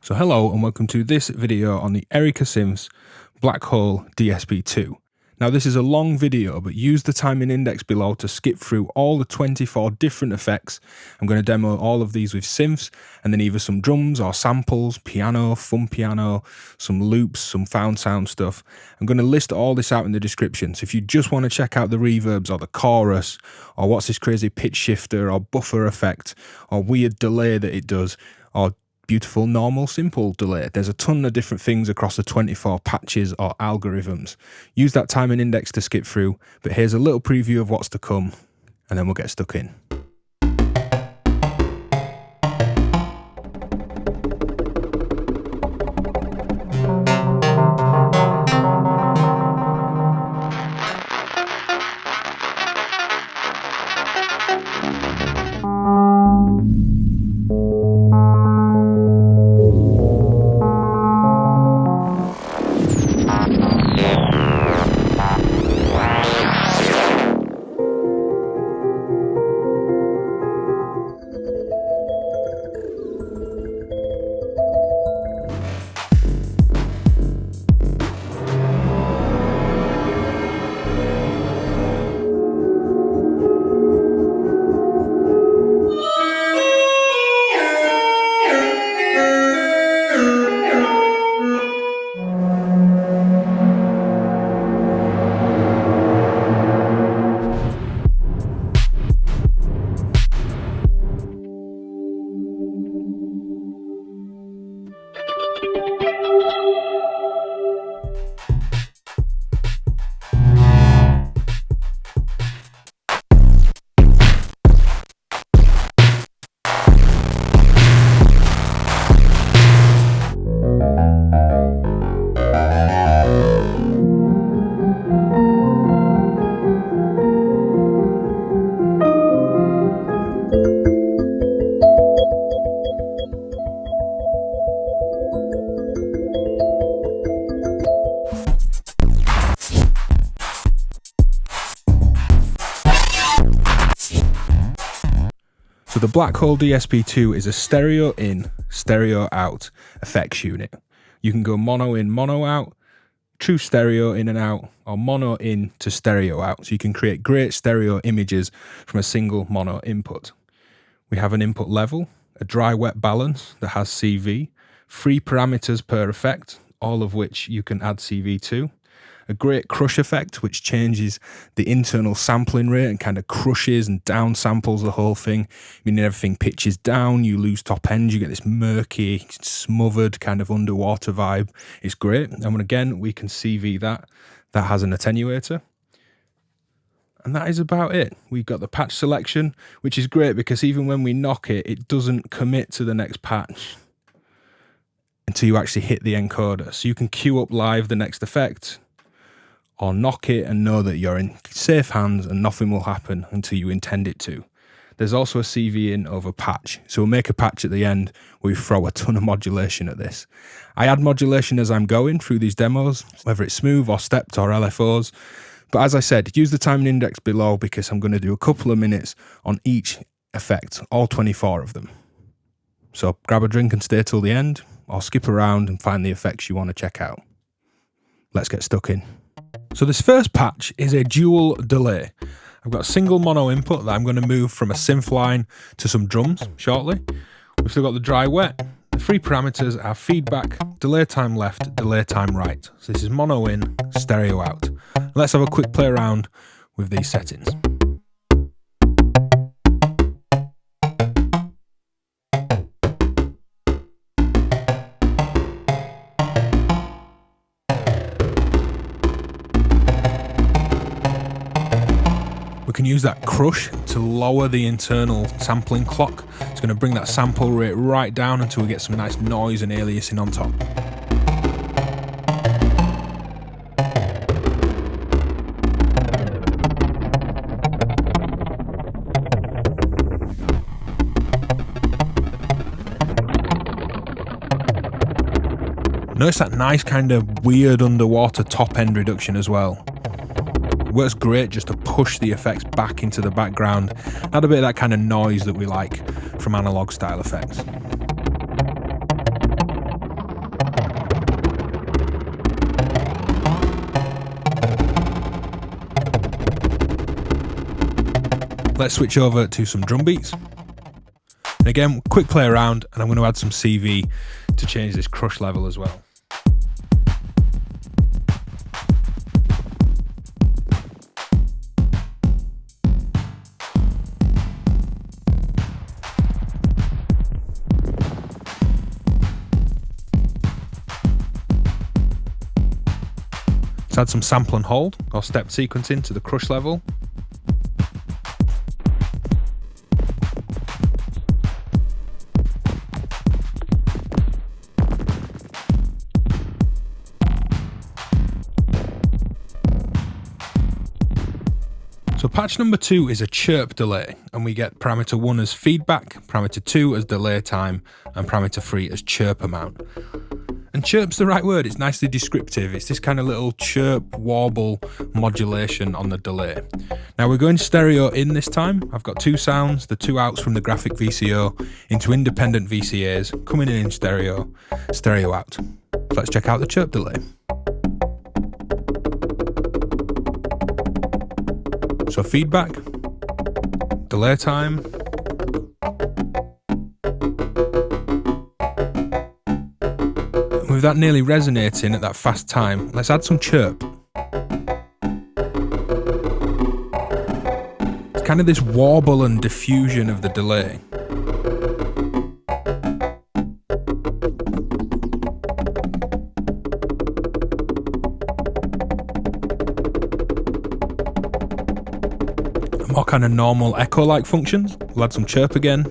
So hello and welcome to this video on the Erica Synths Black Hole DSP2. Now this is a long video, but use the timing index below to skip through all the 24 different effects. I'm going to demo all of these with synths and then either some drums or samples, piano, fun piano, some loops, some found sound stuff. I'm going to list all this out in the description. So if you just want to check out the reverbs or the chorus or what's this crazy pitch shifter or buffer effect or weird delay that it does or beautiful, normal, simple delay. There's a ton of different things across the 24 patches or algorithms. Use that timing index to skip through, but here's a little preview of what's to come, and then we'll get stuck in. So the Black Hole DSP2 is a stereo in, stereo out effects unit. You can go mono in, mono out, true stereo in and out, or mono in to stereo out. So you can create great stereo images from a single mono input. We have an input level, a dry-wet balance that has CV, 3 parameters per effect, all of which you can add CV to. A great crush effect, which changes the internal sampling rate and kind of crushes and down samples the whole thing, meaning everything pitches down, you lose top end, you get this murky, smothered kind of underwater vibe. It's great. And again, we can CV that. That has an attenuator. And that is about it. We've got the patch selection, which is great because even when we knock it, it doesn't commit to the next patch until you actually hit the encoder. So you can queue up live the next effect, or knock it and know that you're in safe hands and nothing will happen until you intend it to. There's also a CV in over patch. So we'll make a patch at the end where we throw a ton of modulation at this. I add modulation as I'm going through these demos, whether it's smooth or stepped or LFOs. But as I said, use the timing index below because I'm going to do a couple of minutes on each effect, all 24 of them. So grab a drink and stay till the end, or skip around and find the effects you want to check out. Let's get stuck in. So this first patch is a dual delay. I've got a single mono input that I'm going to move from a synth line to some drums shortly. We've still got the dry wet. The 3 parameters are feedback, delay time left, delay time right. So this is mono in, stereo out. Let's have a quick play around with these settings. We can use that crush to lower the internal sampling clock. It's going to bring that sample rate right down until we get some nice noise and aliasing on top. Notice that nice kind of weird underwater top end reduction as well. It works great just to push the effects back into the background, add a bit of that kind of noise that we like from analog style effects. Let's switch over to some drum beats. And again, quick play around, and I'm going to add some CV to change this crush level as well. Let's add some sample and hold or step sequencing to the crush level. So patch number 2 is a chirp delay, and we get parameter 1 as feedback, parameter 2 as delay time, and parameter 3 as chirp amount. And chirp's the right word, it's nicely descriptive. It's this kind of little chirp, warble modulation on the delay. Now we're going stereo in this time. I've got 2 sounds, the 2 outs from the graphic VCO into independent VCAs, coming in stereo, stereo out. So let's check out the chirp delay. So feedback, delay time, and with that nearly resonating at that fast time, let's add some chirp. It's kind of this warble and diffusion of the delay. More kind of normal echo-like functions. We'll add some chirp again.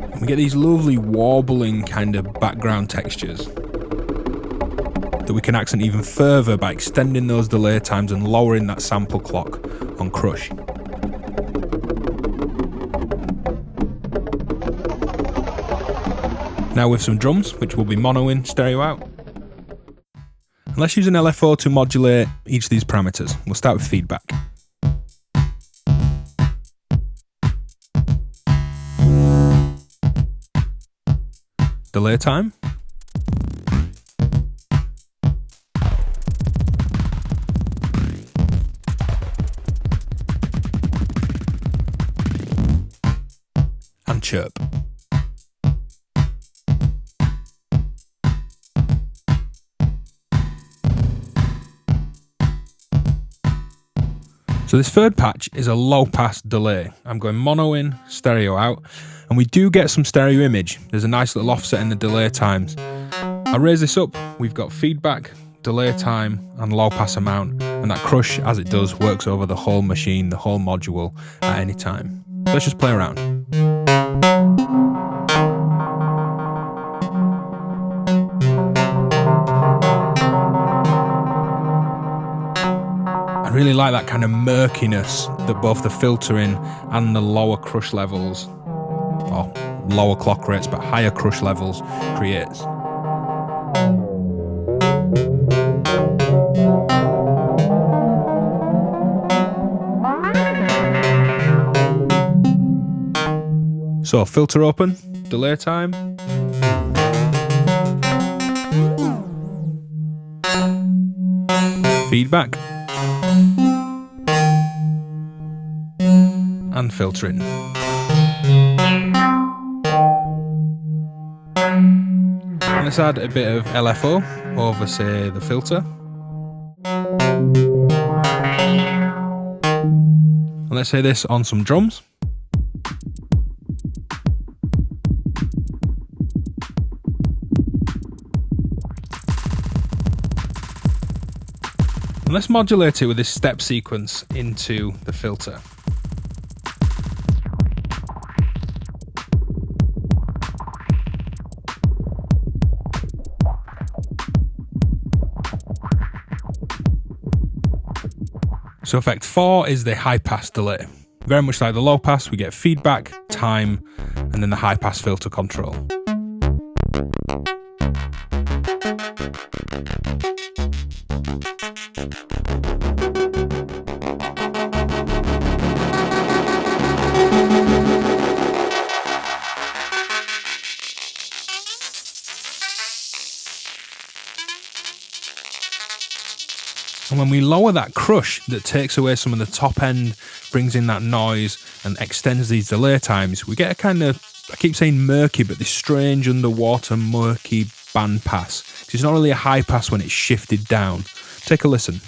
And we get these lovely warbling kind of background textures that we can accent even further by extending those delay times and lowering that sample clock on crush. Now with some drums, which will be mono in, stereo out. And let's use an LFO to modulate each of these parameters. We'll start with feedback. Delay time. And chirp. So this third patch is a low-pass delay. I'm going mono in, stereo out, and we do get some stereo image. There's a nice little offset in the delay times. I raise this up, we've got feedback, delay time, and low-pass amount, and that crush, as it does, works over the whole machine, the whole module, at any time. Let's just play around. I really like that kind of murkiness that both the filtering and the lower crush levels, or lower clock rates but higher crush levels, creates. So filter open, delay time. Feedback. And filtering. And let's add a bit of LFO over, say, the filter. And let's say this on some drums. And let's modulate it with this step sequence into the filter. So effect 4 is the high-pass delay. Very much like the low-pass, we get feedback, time, and then the high-pass filter control. when we lower that crush that takes away some of the top end, brings in that noise and extends these delay times, we get a kind of, I keep saying murky, but this strange underwater murky band pass. It's not really a high pass when it's shifted down. Take a listen.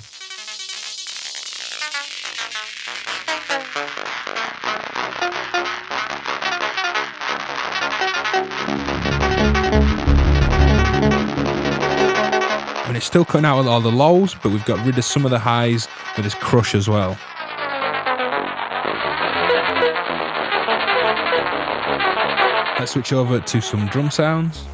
And it's still cutting out all the lows, but we've got rid of some of the highs with this crush as well. Let's switch over to some drum sounds.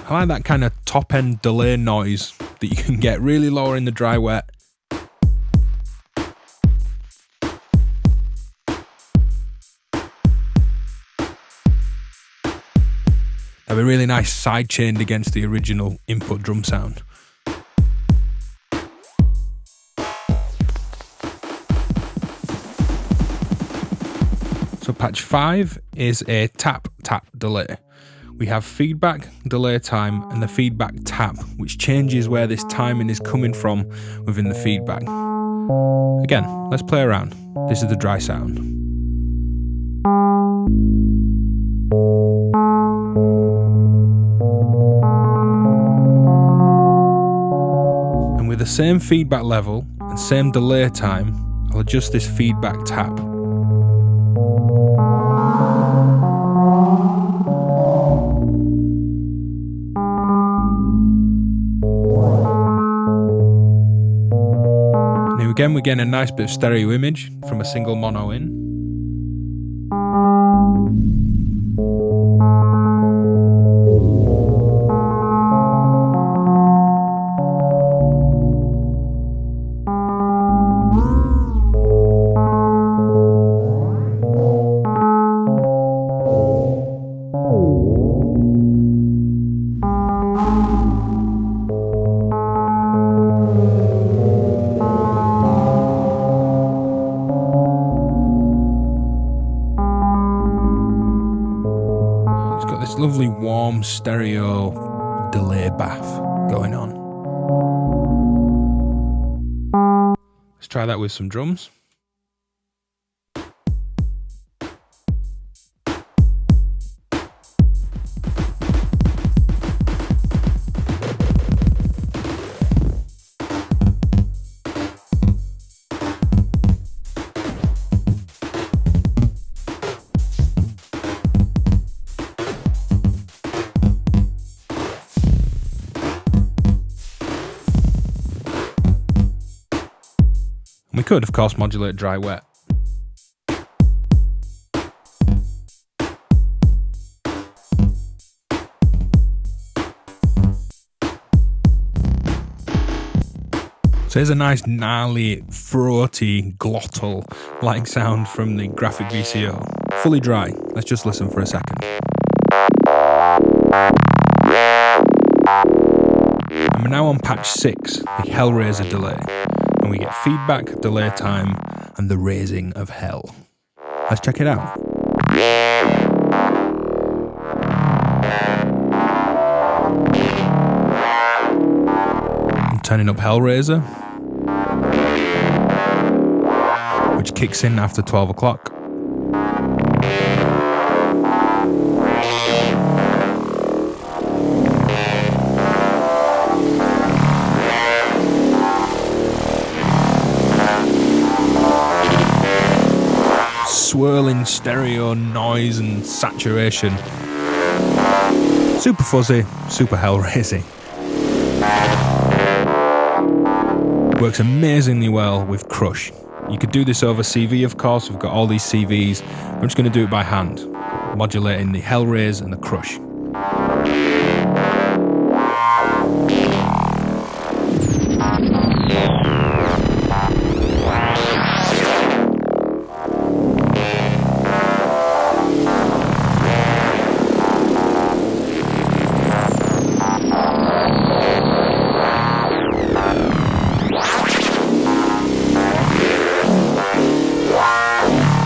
I like that kind of top end delay noise that you can get really lower in the dry wet. Have a really nice side chained against the original input drum sound. So patch 5 is a tap delay. We have feedback, delay time, and the feedback tap, which changes where this timing is coming from within the feedback. Again, let's play around. This is the dry sound. And with the same feedback level and same delay time, I'll adjust this feedback tap. Again, we're getting a nice bit of stereo image from a single mono in. Lovely warm stereo delay bath going on. Let's try that with some drums. We could, of course, modulate dry wet. So here's a nice gnarly, throaty, glottal-like sound from the graphic VCO. Fully dry. Let's just listen for a second. And we're now on patch 6, the Hellraiser Delay. And we get feedback, delay time, and the raising of hell. Let's check it out. I'm turning up Hellraiser, which kicks in after 12 o'clock. Swirling stereo noise and saturation. Super fuzzy, super hellraising. Works amazingly well with crush. You could do this over CV, of course. We've got all these CVs. I'm just going to do it by hand, modulating the hellraise and the crush.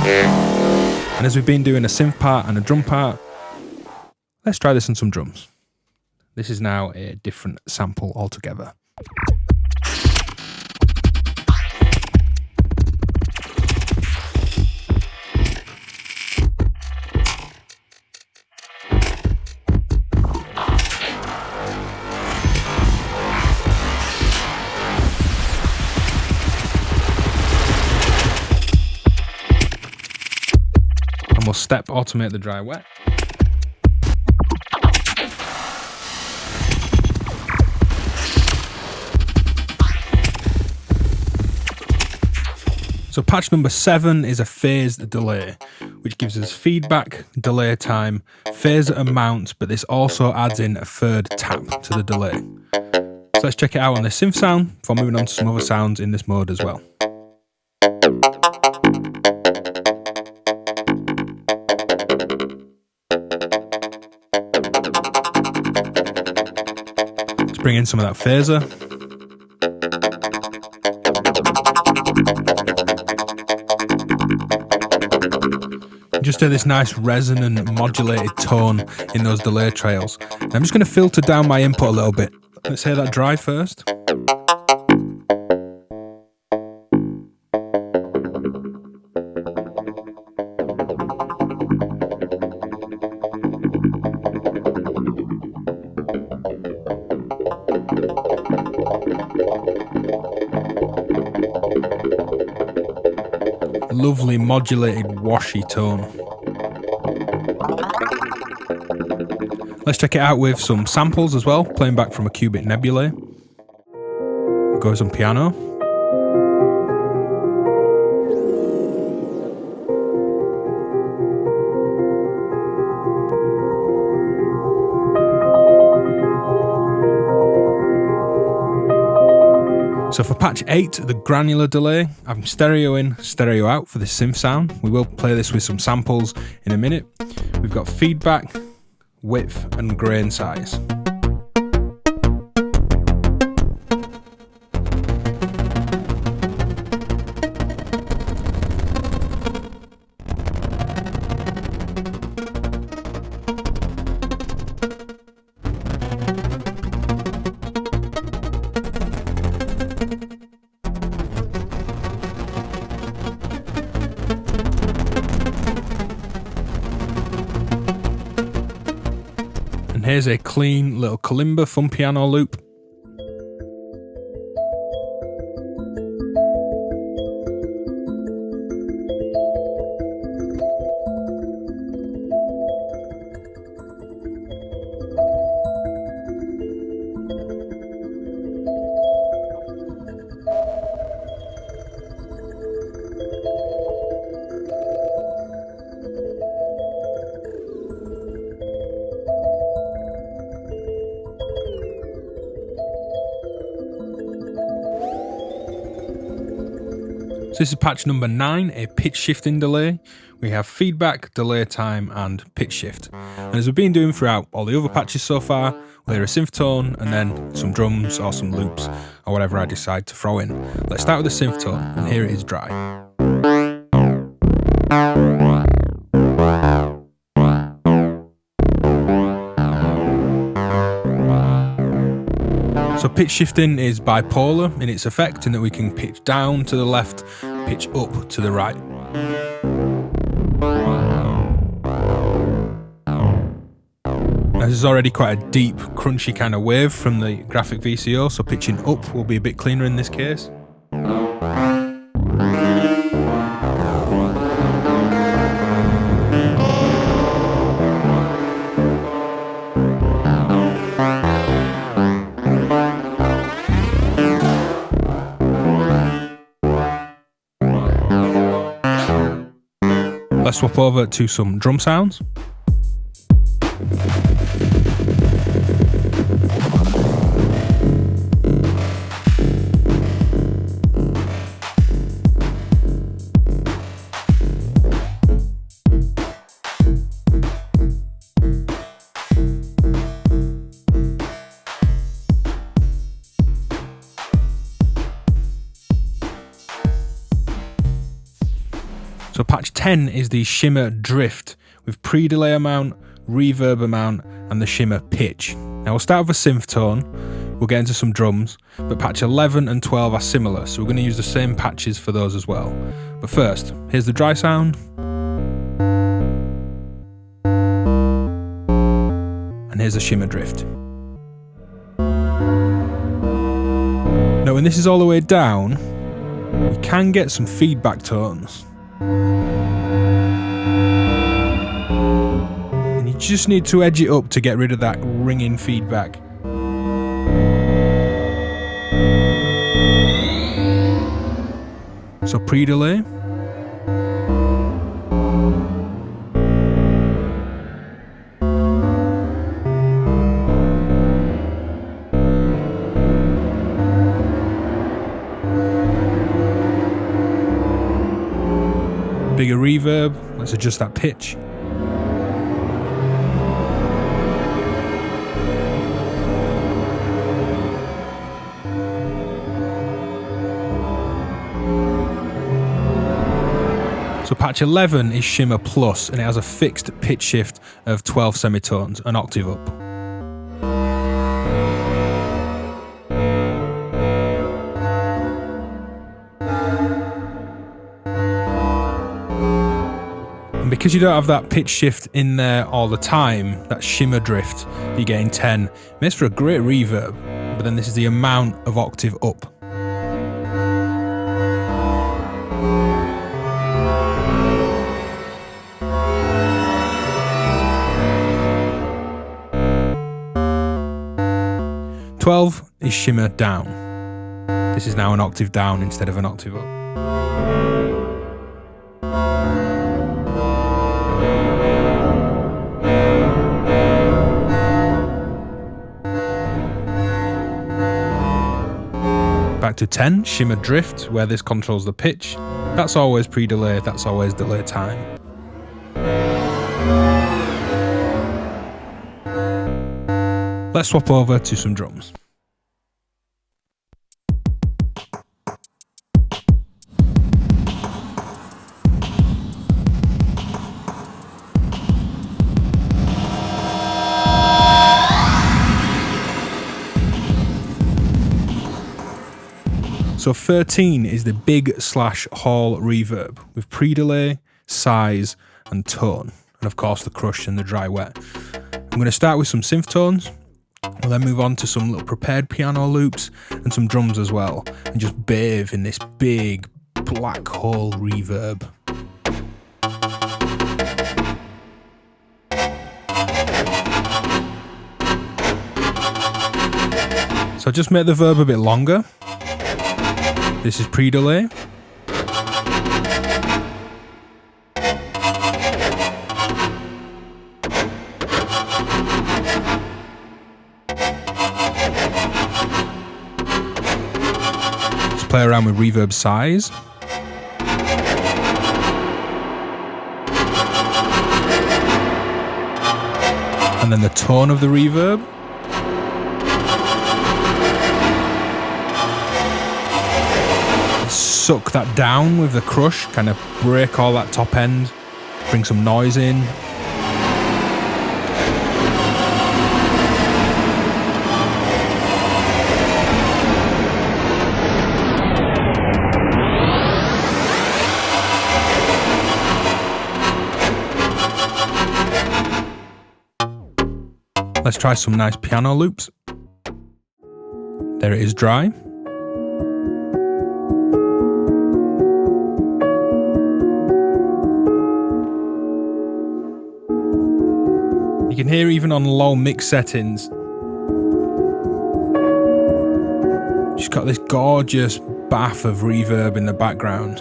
And as we've been doing a synth part and a drum part, let's try this on some drums. This is now a different sample altogether. And we'll step automate the dry wet. So patch number 7 is a phased delay, which gives us feedback, delay time, phase amount, but this also adds in a third tap to the delay. So let's check it out on the synth sound before moving on to some other sounds in this mode as well. Let's bring in some of that phaser. Just hear this nice resonant modulated tone in those delay trails. And I'm just going to filter down my input a little bit. Let's hear that dry first. Lovely modulated washy tone. Let's check it out with some samples as well, playing back from a cubic nebulae. It goes on piano. So for patch 8, the Granular Delay, I'm stereo in, stereo out for this synth sound. We will play this with some samples in a minute. We've got feedback, width and grain size. Here's a clean little kalimba thumb piano loop. So this is patch number 9, a pitch shifting delay. We have feedback, delay time and pitch shift. And as we've been doing throughout all the other patches so far, we'll hear a synth tone and then some drums or some loops or whatever I decide to throw in. Let's start with the synth tone, and here it is dry. So pitch shifting is bipolar in its effect in that we can pitch down to the left, pitch up to the right. Now this is already quite a deep, crunchy kind of wave from the graphic VCO, so pitching up will be a bit cleaner in this case. Let's swap over to some drum sounds. So patch 10 is the Shimmer Drift with pre-delay amount, reverb amount, and the Shimmer pitch. Now we'll start with a synth tone, we'll get into some drums, but patch 11 and 12 are similar, so we're going to use the same patches for those as well. But first, here's the dry sound. And here's the Shimmer Drift. Now when this is all the way down, we can get some feedback tones. And you just need to edge it up to get rid of that ringing feedback. So pre-delay. Bigger reverb, let's adjust that pitch. So patch 11 is Shimmer Plus, and it has a fixed pitch shift of 12 semitones, an octave up. And because you don't have that pitch shift in there all the time, that Shimmer Drift you get in 10 makes for a great reverb, but then this is the amount of octave up. "12 is Shimmer Down. This is now an octave down instead of an octave up. Back to 10, Shimmer Drift, where this controls the pitch. That's always pre-delay, that's always delay time. Let's swap over to some drums. So 13 is the big / hall reverb with pre-delay, size, and tone. And of course the crush and the dry wet. I'm going to start with some synth tones. We'll then move on to some little prepared piano loops and some drums as well, and just bathe in this big black hole reverb. So just make the verb a bit longer. This is pre-delay. Play around with reverb size. And then the tone of the reverb. Suck that down with the crush, kind of break all that top end, bring some noise in. Let's try some nice piano loops. There it is dry. You can hear even on low mix settings, just got this gorgeous bath of reverb in the background.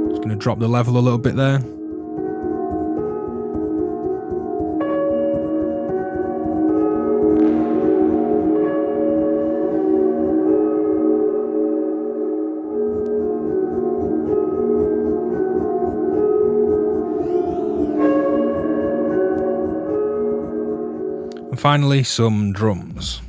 Just gonna drop the level a little bit there. And finally, some drums.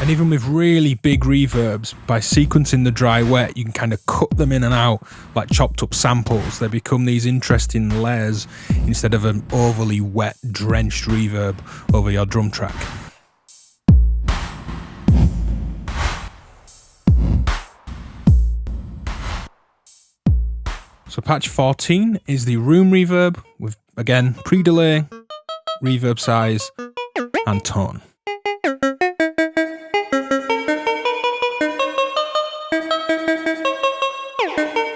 And even with really big reverbs, by sequencing the dry wet, you can kind of cut them in and out like chopped up samples. They become these interesting layers instead of an overly wet, drenched reverb over your drum track. So patch 14 is the Room Reverb with, again, pre-delay, reverb size, and tone.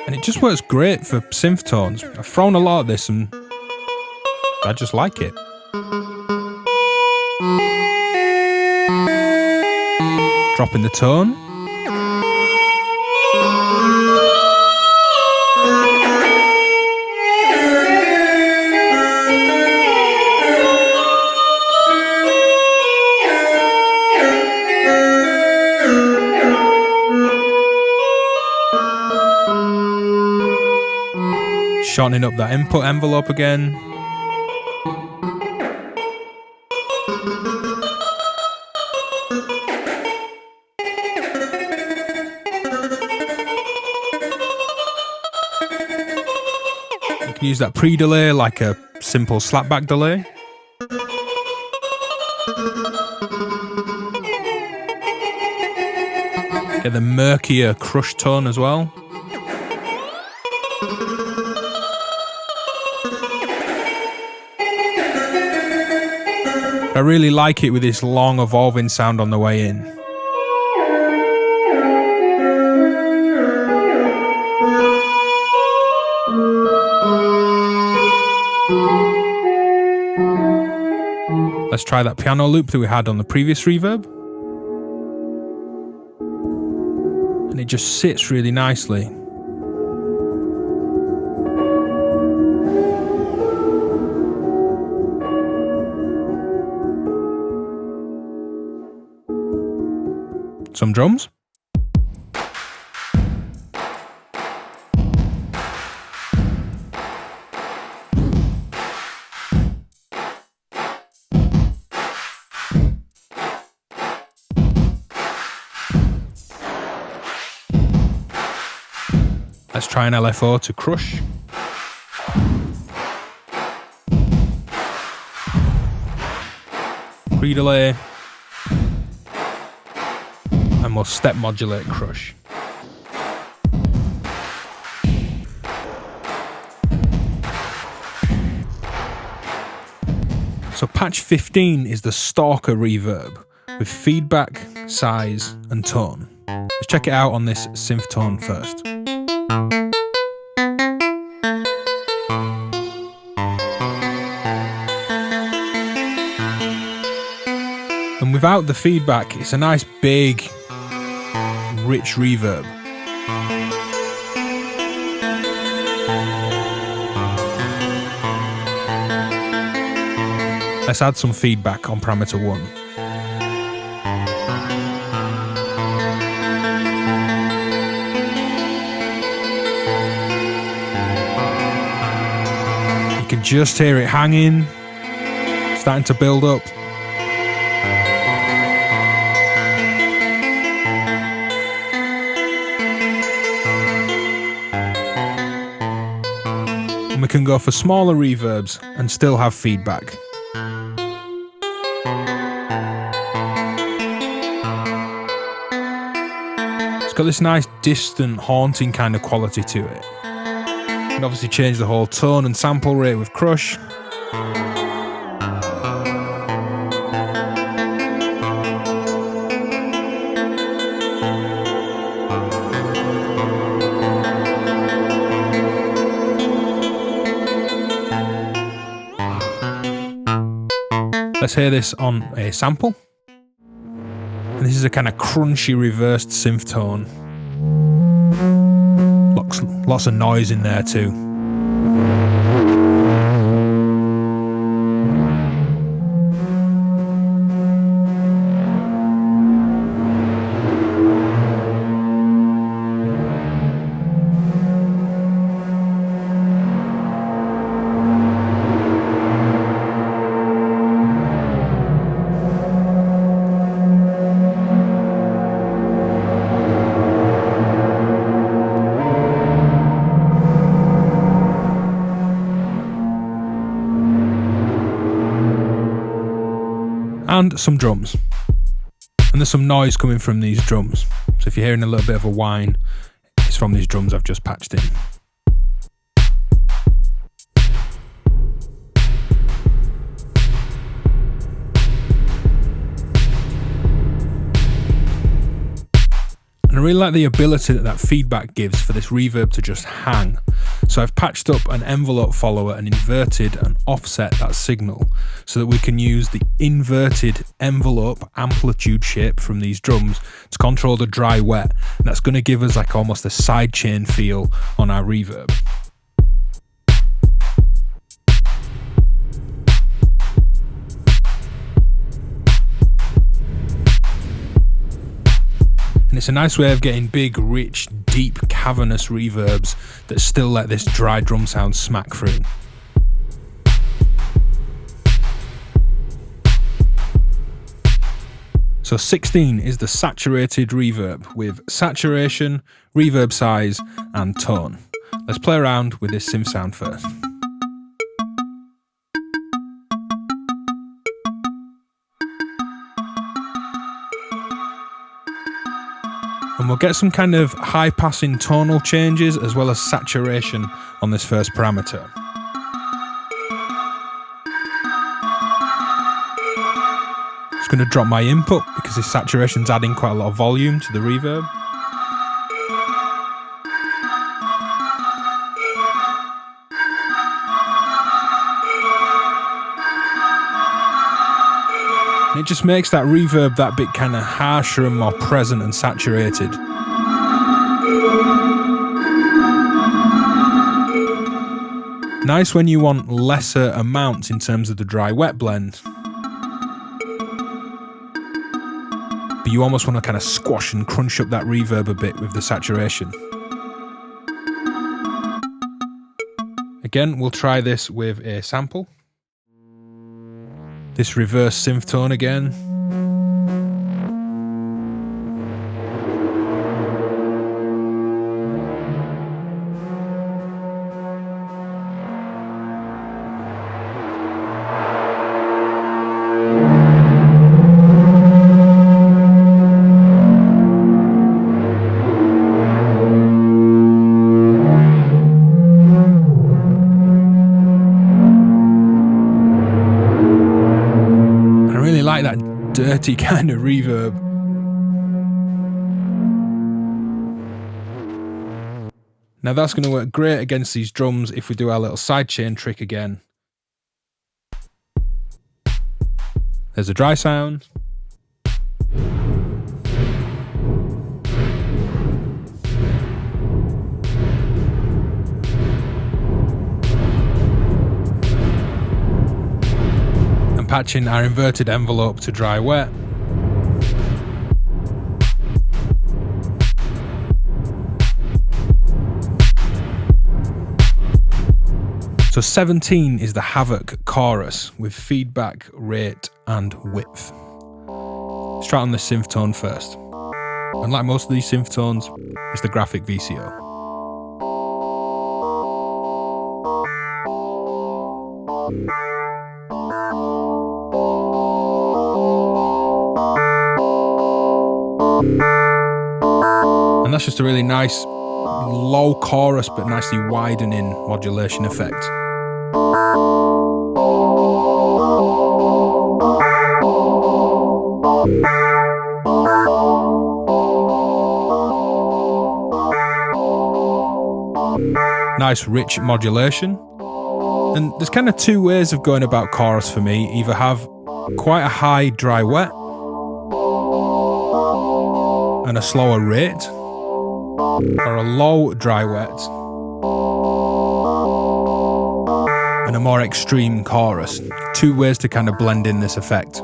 And it just works great for synth tones. I've thrown a lot of this and I just like it. Dropping the tone. Shortening up that input envelope again. You can use that pre-delay like a simple slapback delay. Get the murkier crush tone as well. I really like it with this long evolving sound on the way in. Let's try that piano loop that we had on the previous reverb. And it just sits really nicely. Some drums. Let's try an LFO to crush. Pre-delay. And we'll step modulate crush. So patch 15 is the Stalker Reverb with feedback, size and tone. Let's check it out on this synth tone first. And without the feedback, it's a nice big rich reverb. Let's add some feedback on parameter 1. You can just hear it hanging, starting to build up. We can go for smaller reverbs and still have feedback. It's got this nice distant haunting kind of quality to it. You can obviously change the whole tone and sample rate with crush. Let's hear this on a sample. And this is a kind of crunchy reversed synth tone. Lots of noise in there too. around some drums, and there's some noise coming from these drums. So if you're hearing a little bit of a whine, it's from these drums I've just patched in. And I really like the ability that feedback gives for this reverb to just hang. So I've patched up an envelope follower and inverted and offset that signal so that we can use the inverted envelope amplitude shape from these drums to control the dry wet. And that's going to give us like almost a sidechain feel on our reverb. And it's a nice way of getting big, rich, deep, cavernous reverbs that still let this dry drum sound smack through. So 16 is the saturated reverb with saturation, reverb size, and tone. Let's play around with this synth sound first. And we'll get some kind of high passing tonal changes as well as saturation on this first parameter. Just going to drop my input because this saturation's adding quite a lot of volume to the reverb. And it just makes that reverb that bit kind of harsher and more present and saturated. Nice when you want lesser amounts in terms of the dry-wet blend. But you almost want to kind of squash and crunch up that reverb a bit with the saturation. Again, we'll try this with a sample. This reverse synth tone again. Dirty kind of reverb. Now that's going to work great against these drums if we do our little sidechain trick again. There's a dry sound. Patching our inverted envelope to dry wet. So 17 is the Havoc Chorus with feedback, rate and width. Let's try on the synth tone first. And like most of these synth tones, it's the graphic VCO. And that's just a really nice low chorus but nicely widening modulation effect. Nice rich modulation. And there's kind of two ways of going about chorus for me. Either have quite a high dry wet and a slower rate, or a low dry wet and a more extreme chorus. Two ways to kind of blend in this effect.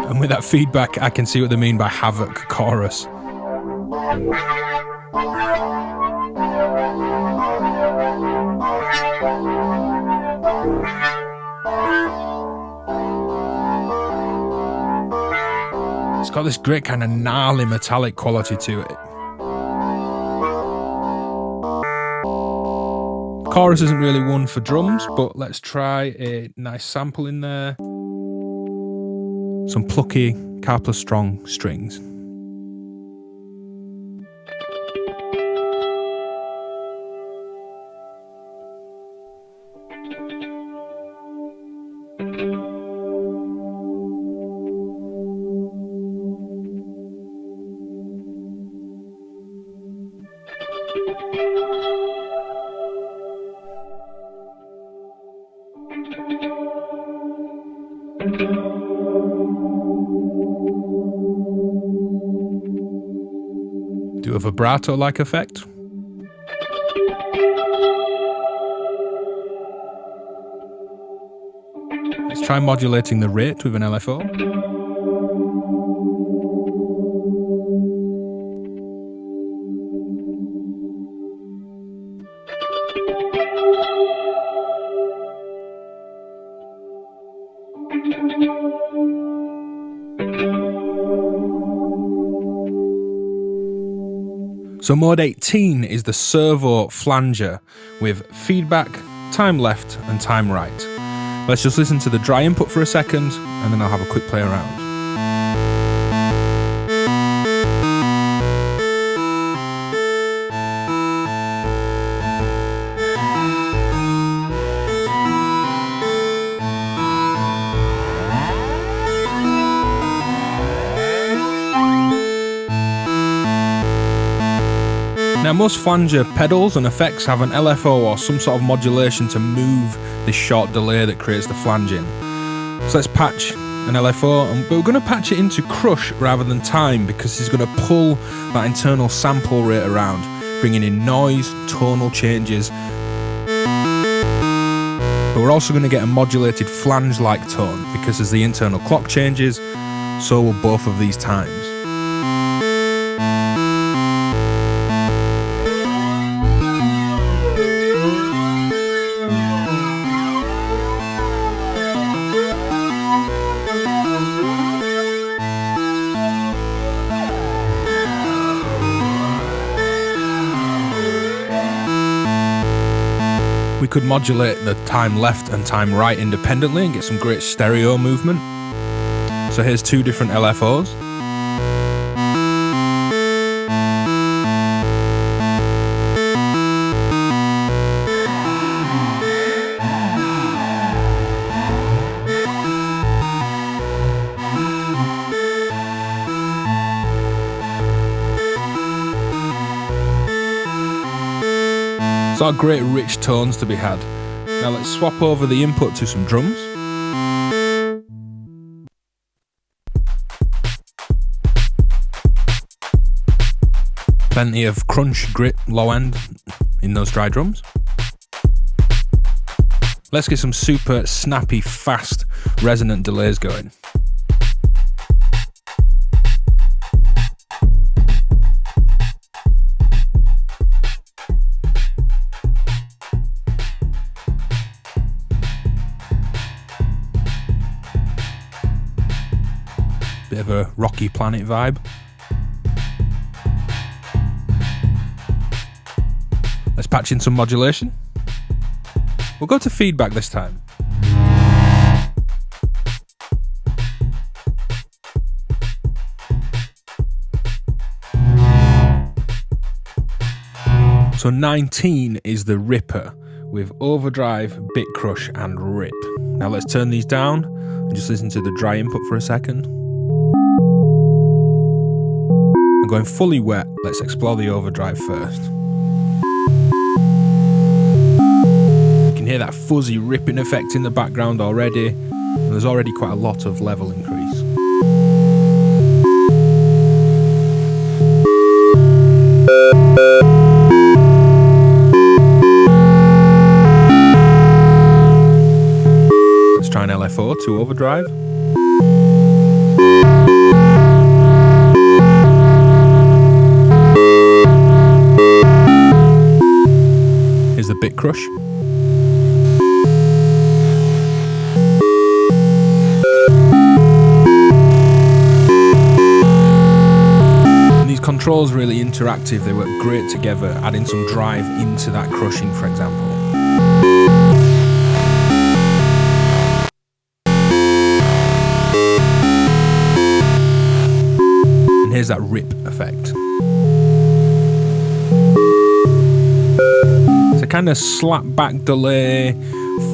And with that feedback, I can see what they mean by Havoc Chorus. It's got this great kind of gnarly metallic quality to it. Chorus isn't really one for drums, but let's try a nice sample in there. Some plucky, Carplus strong strings. Do a vibrato-like effect. Let's try modulating the rate with an LFO. So mode 18 is the Servo Flanger with feedback, time left and time right. Let's just listen to the dry input for a second and then I'll have a quick play around. Now most flanger pedals and effects have an LFO or some sort of modulation to move this short delay that creates the flanging. So let's patch an LFO, but we're going to patch it into crush rather than time because it's going to pull that internal sample rate around, bringing in noise, tonal changes. But we're also going to get a modulated flange-like tone because as the internal clock changes, so will both of these times. We could modulate the time left and time right independently and get some great stereo movement. So here's two different LFOs. So our great rich tones to be had. Now let's swap over the input to some drums. Plenty of crunch, grit, low end in those dry drums. Let's get some super snappy, fast, resonant delays going. Bit of a Rocky Planet vibe. Let's patch in some modulation. We'll go to feedback this time. So 19 is the Ripper with overdrive, bit crush and rip. Now let's turn these down and just listen to the dry input for a second. I'm going fully wet. Let's explore the overdrive first. You can hear that fuzzy ripping effect in the background already, and there's already quite a lot of level increase. Let's try an LFO to overdrive. Here's the bit crush. controls are really interactive, they work great together, adding some drive into that crushing, for example. And here's that rip effect. It's a kind of slap back delay,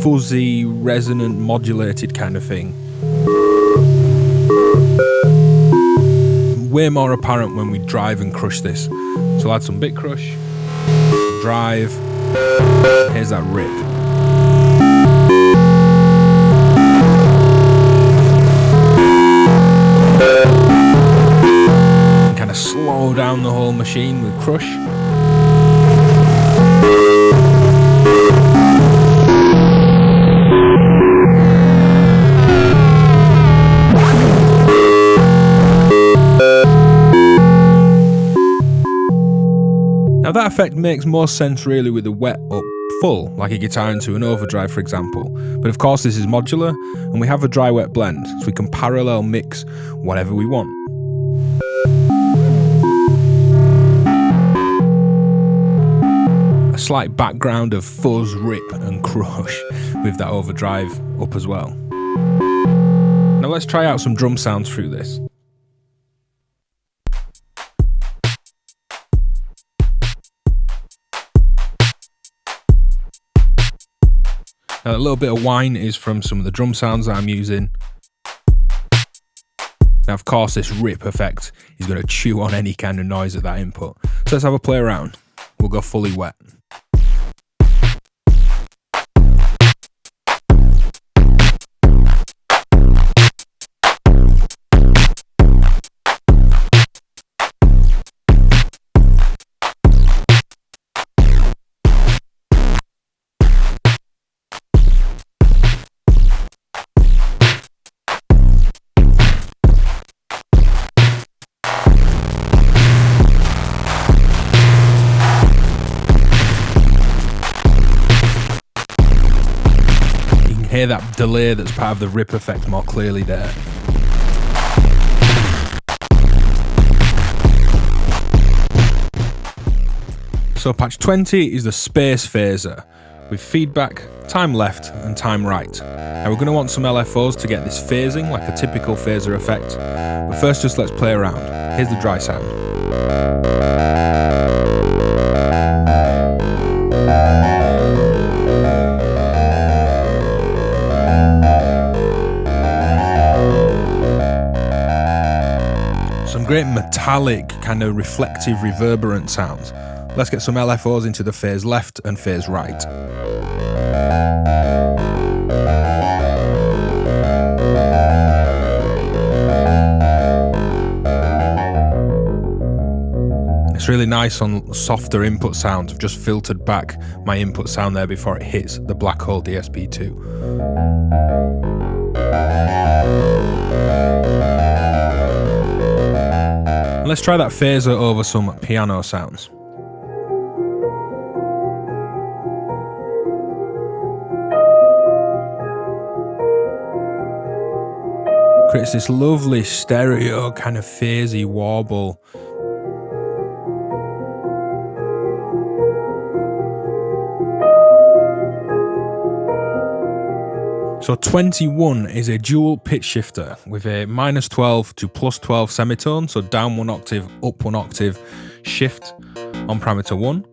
fuzzy, resonant, modulated kind of thing. Way more apparent when we drive and crush this. So I'll add some bit crush, drive, here's that rip. And kind of slow down the whole machine with crush. Now that effect makes more sense really with the wet up full, like a guitar into an overdrive for example, but of course this is modular and we have a dry wet blend, so we can parallel mix whatever we want. A slight background of fuzz, rip and crush with that overdrive up as well. Now let's try out some drum sounds through this. Now, a little bit of whine is from some of the drum sounds that I'm using. Now, of course, this rip effect is going to chew on any kind of noise at that input. So let's have a play around. We'll go fully wet. Hear that delay that's part of the rip effect more clearly there. So patch 20 is the space phaser with feedback, time left and time right. Now we're going to want some LFOs to get this phasing like a typical phaser effect, but first just let's play around. Here's the dry sound. Great metallic, kind of reflective, reverberant sounds. Let's get some LFOs into the phase left and phase right. It's really nice on softer input sounds. I've just filtered back my input sound there before it hits the black hole DSP2. Let's try that phaser over some piano sounds. Creates this lovely stereo kind of phasey warble. So 21 is a dual pitch shifter with a -12 to +12 semitone, so down 1 octave, up 1 octave shift on parameter 1.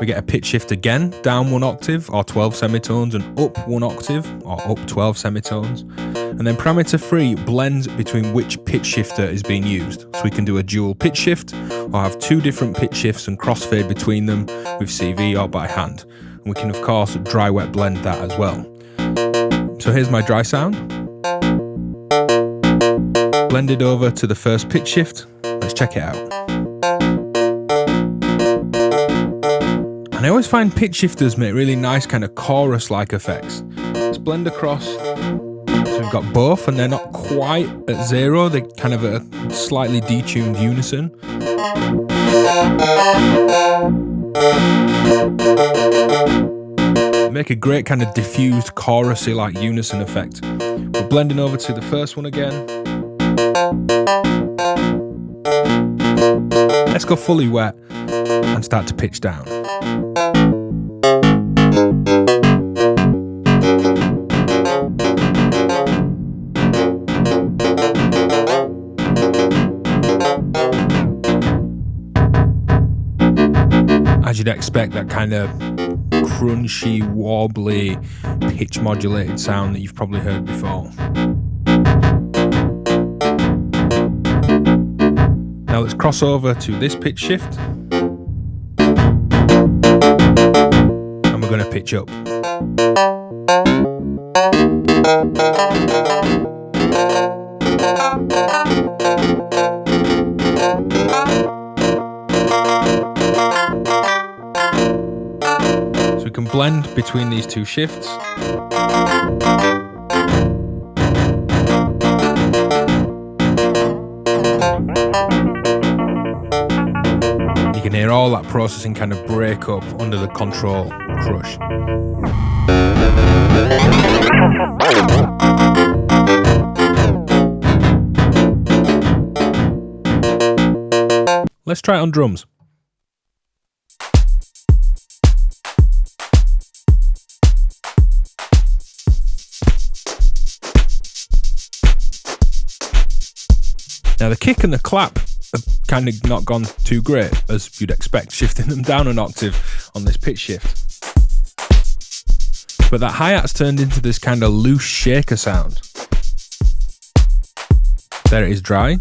We get a pitch shift again, down 1 octave or 12 semitones and up 1 octave or up 12 semitones. And then parameter 3 blends between which pitch shifter is being used. So we can do a dual pitch shift or have 2 different pitch shifts and crossfade between them with CV or by hand. And we can of course dry wet blend that as well. So here's my dry sound. Blended over to the first pitch shift. Let's check it out. And I always find pitch shifters make really nice kind of chorus-like effects. Let's blend across. So we've got both and they're not quite at 0. They're kind of a slightly detuned unison. Make a great kind of diffused chorusy like unison effect. We're blending over to the first one again. Let's go fully wet and start to pitch down. As you'd expect, that kind of crunchy, wobbly, pitch modulated sound that you've probably heard before. Now let's cross over to this pitch shift, and we're going to pitch up. So we can blend between these two shifts. You can hear all that processing kind of break up under the control crush. Let's try it on drums. Now the kick and the clap have kind of not gone too great, as you'd expect, shifting them down an octave on this pitch shift. But that hi-hat's turned into this kind of loose shaker sound. There it is dry.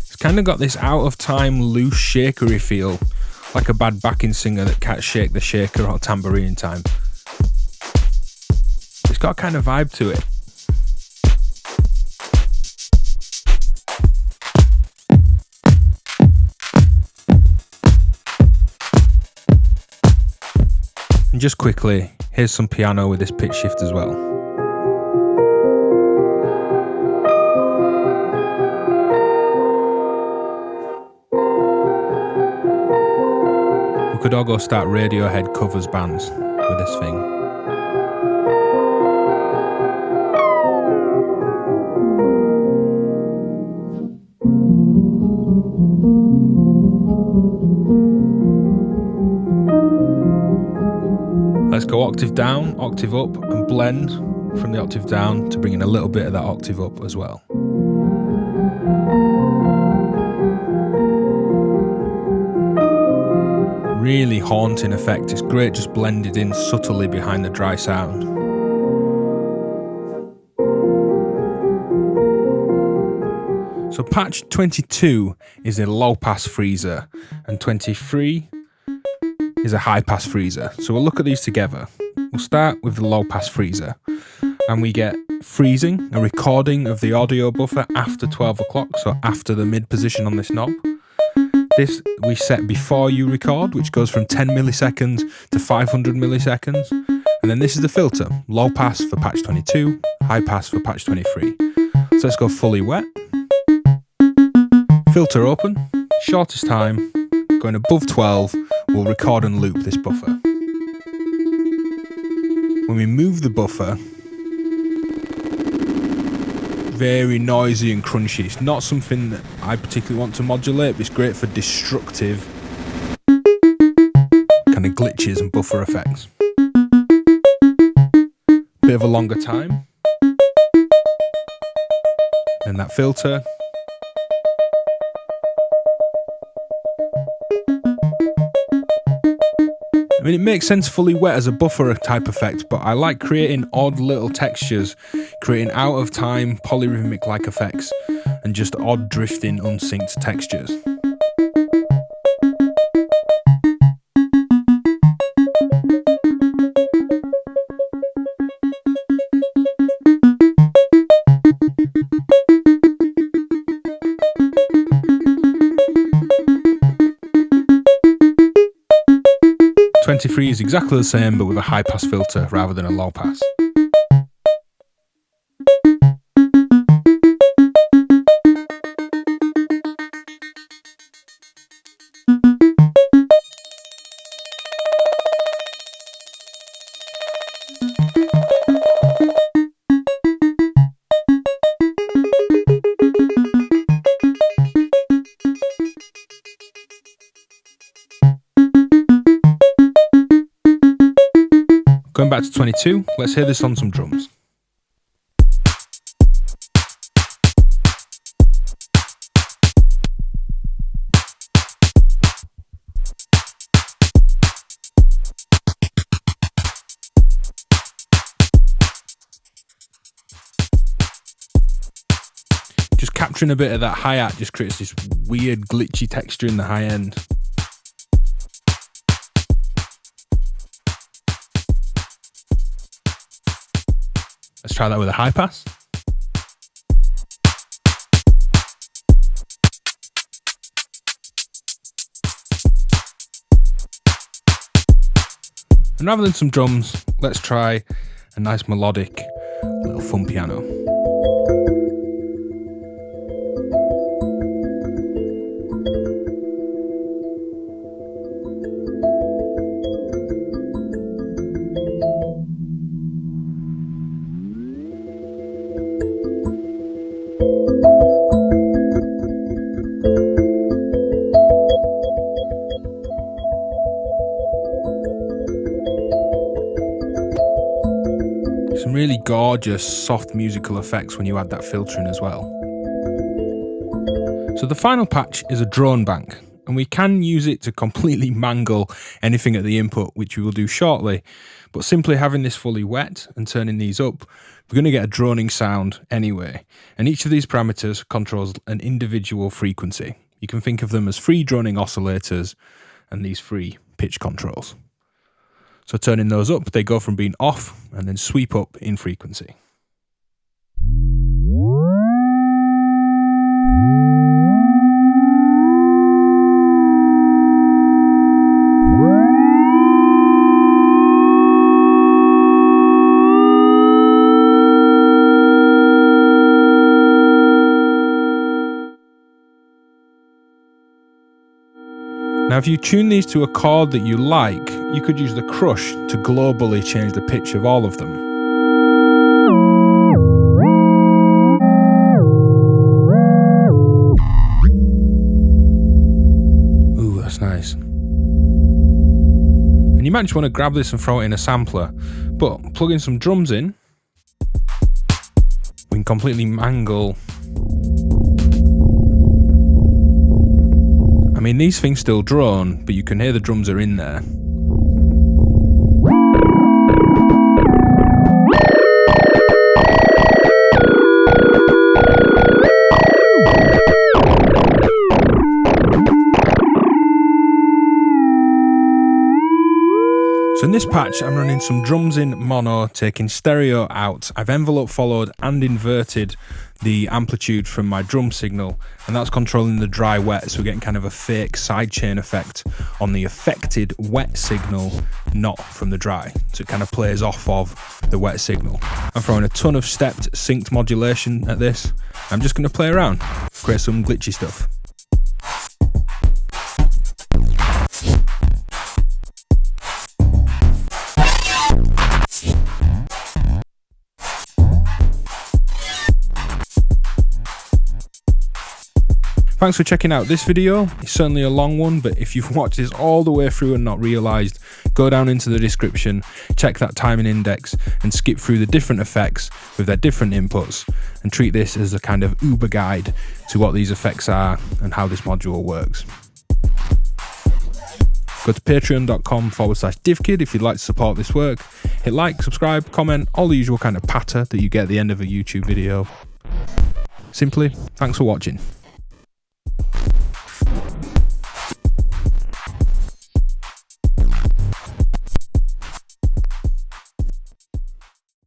It's kind of got this out of time, loose shakery feel, like a bad backing singer that can't shake the shaker or tambourine in time. It's got a kind of vibe to it. And just quickly, here's some piano with this pitch shift as well. We could all go start Radiohead covers bands with this thing. Let's go octave down, octave up, and blend from the octave down to bring in a little bit of that octave up as well. Really haunting effect. It's great just blended in subtly behind the dry sound. So patch 22 is a low pass freezer and 23 is a high pass freezer. So we'll look at these together. We'll start with the low pass freezer, and we get freezing, a recording of the audio buffer after 12 o'clock, so after the mid position on this knob. This we set before you record, which goes from 10 milliseconds to 500 milliseconds. And then this is the filter, low pass for patch 22, high pass for patch 23. So let's go fully wet. Filter open, shortest time, going above 12, we'll record and loop this buffer. When we move the buffer, very noisy and crunchy. It's not something that I particularly want to modulate, but it's great for destructive kind of glitches and buffer effects. Bit of a longer time. Then that filter. I mean, it makes sense fully wet as a buffer type effect, but I like creating odd little textures, creating out of time polyrhythmic like effects, and just odd drifting unsynced textures. .23 is exactly the same, but with a high pass filter rather than a low pass. Going back to 22, let's hear this on some drums. Just capturing a bit of that hi-hat just creates this weird glitchy texture in the high end. Let's try that with a high pass. And rather than some drums, let's try a nice melodic little fun piano. Some really gorgeous, soft musical effects when you add that filtering as well. So the final patch is a drone bank, and we can use it to completely mangle anything at the input, which we will do shortly. But simply having this fully wet and turning these up, we're going to get a droning sound anyway. And each of these parameters controls an individual frequency. You can think of them as free droning oscillators and these free pitch controls. So turning those up, they go from being off and then sweep up in frequency. Now, if you tune these to a chord that you like, you could use the crush to globally change the pitch of all of them. Ooh, that's nice. And you might just want to grab this and throw it in a sampler, but plugging some drums in, we can completely mangle. I mean, these things still drone, but you can hear the drums are in there. So in this patch, I'm running some drums in mono, taking stereo out. I've envelope followed and inverted the amplitude from my drum signal, and that's controlling the dry wet, so we're getting kind of a fake sidechain effect on the affected wet signal, not from the dry. So it kind of plays off of the wet signal. I'm throwing a ton of stepped synced modulation at this. I'm just going to play around, create some glitchy stuff. Thanks for checking out this video. It's certainly a long one, but if you've watched this all the way through and not realized, go down into the description, check that timing index, and skip through the different effects with their different inputs, and treat this as a kind of Uber guide to what these effects are and how this module works. Go to patreon.com/DivKid if you'd like to support this work. Hit like, subscribe, comment, all the usual kind of patter that you get at the end of a YouTube video. Simply, thanks for watching.